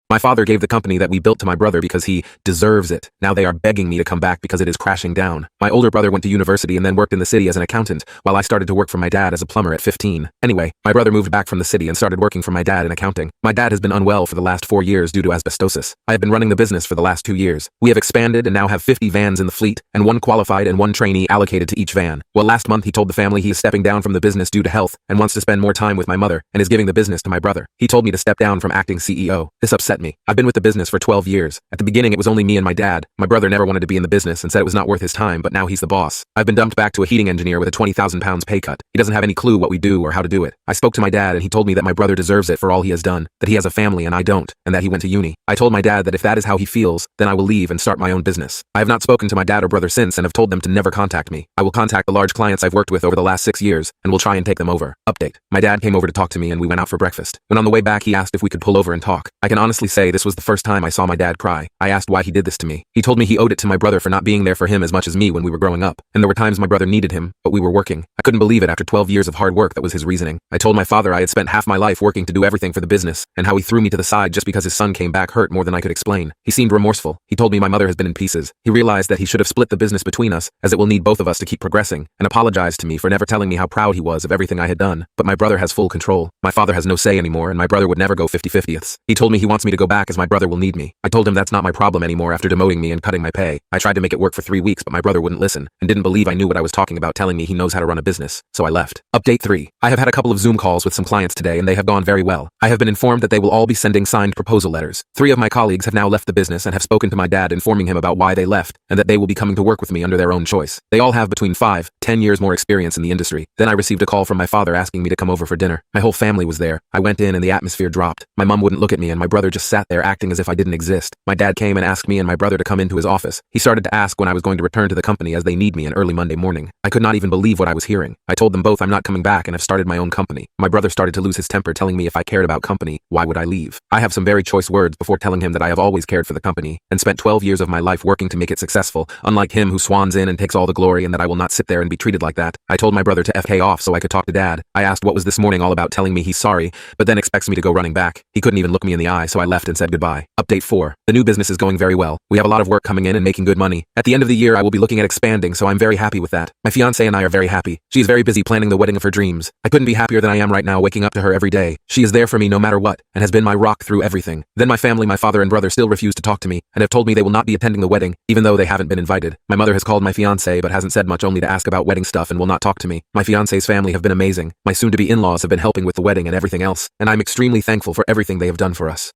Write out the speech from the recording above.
My father gave the company that we built to my brother because he deserves it. Now they are begging me to come back because it is crashing down. My older brother went to university and then worked in the city as an accountant, while I started to work for my dad as a plumber at 15. Anyway, my brother moved back from the city and started working for my dad in accounting. My dad has been unwell for the last 4 years due to asbestosis. I have been running the business for the last 2 years. We have expanded and now have 50 vans in the fleet, and 1 qualified and 1 trainee allocated to each van. Well, last month he told the family he is stepping down from the business due to health and wants to spend more time with my mother and is giving the business to my brother. He told me to step down from acting CEO. This upset me. I've been with the business for 12 years. At the beginning it was only me and my dad. My brother never wanted to be in the business and said it was not worth his time, but now he's the boss. I've been dumped back to a heating engineer with a £20,000 pay cut. He doesn't have any clue what we do or how to do it. I spoke to my dad and he told me that my brother deserves it for all he has done, that he has a family and I don't, and that he went to uni. I told my dad that if that is how he feels, then I will leave and start my own business. I have not spoken to my dad or brother since and have told them to never contact me. I will contact the large clients I've worked with over the last 6 years and will try and take them over. Update. My dad came over to talk to me and we went out for breakfast. When on the way back he asked if we could pull over and talk. I can honestly say this was the first time I saw my dad cry. I asked why he did this to me. He told me he owed it to my brother for not being there for him as much as me when we were growing up, and there were times my brother needed him, but we were working. I couldn't believe it after 12 years of hard work. That was his reasoning. I told my father I had spent half my life working to do everything for the business, and how he threw me to the side just because his son came back hurt more than I could explain. He seemed remorseful. He told me my mother has been in pieces. He realized that he should have split the business between us, as it will need both of us to keep progressing, and apologized to me for never telling me how proud he was of everything I had done. But my brother has full control. My father has no say anymore, and my brother would never go 50-50ths. He told me he wants me to go back as my brother will need me. I told him that's not my problem anymore after demoting me and cutting my pay. I tried to make it work for 3 weeks, but my brother wouldn't listen and didn't believe I knew what I was talking about, telling me he knows how to run a business, so I left. Update 3. I have had a couple of Zoom calls with some clients today and they have gone very well. I have been informed that they will all be sending signed proposal letters. 3 of my colleagues have now left the business and have spoken to my dad informing him about why they left and that they will be coming to work with me under their own choice. They all have between 5-10 years more experience in the industry. Then I received a call from my father asking me to come over for dinner. My whole family was there. I went in and the atmosphere dropped. My mom wouldn't look at me and my brother just sat there acting as if I didn't exist. My dad came and asked me and my brother to come into his office. He started to ask when I was going to return to the company as they need me in early Monday morning. I could not even believe what I was hearing. I told them both I'm not coming back and have started my own company. My brother started to lose his temper, telling me if I cared about company, why would I leave? I have some very choice words before telling him that I have always cared for the company and spent 12 years of my life working to make it successful, unlike him who swans in and takes all the glory, and that I will not sit there and be treated like that. I told my brother to FK off so I could talk to dad. I asked what was this morning all about, telling me he's sorry, but then expects me to go running back. He couldn't even look me in the eye, so I left and said goodbye. Update 4. The new business is going very well. We have a lot of work coming in and making good money. At the end of the year I will be looking at expanding, so I'm very happy with that. My fiancé and I are very happy. She is very busy planning the wedding of her dreams. I couldn't be happier than I am right now, waking up to her every day. She is there for me no matter what, and has been my rock through everything. Then my family, my father and brother, still refuse to talk to me, and have told me they will not be attending the wedding, even though they haven't been invited. My mother has called my fiancé but hasn't said much, only to ask about wedding stuff, and will not talk to me. My fiancé's family have been amazing. My soon-to-be in-laws have been helping with the wedding and everything else, and I'm extremely thankful for everything they have done for us.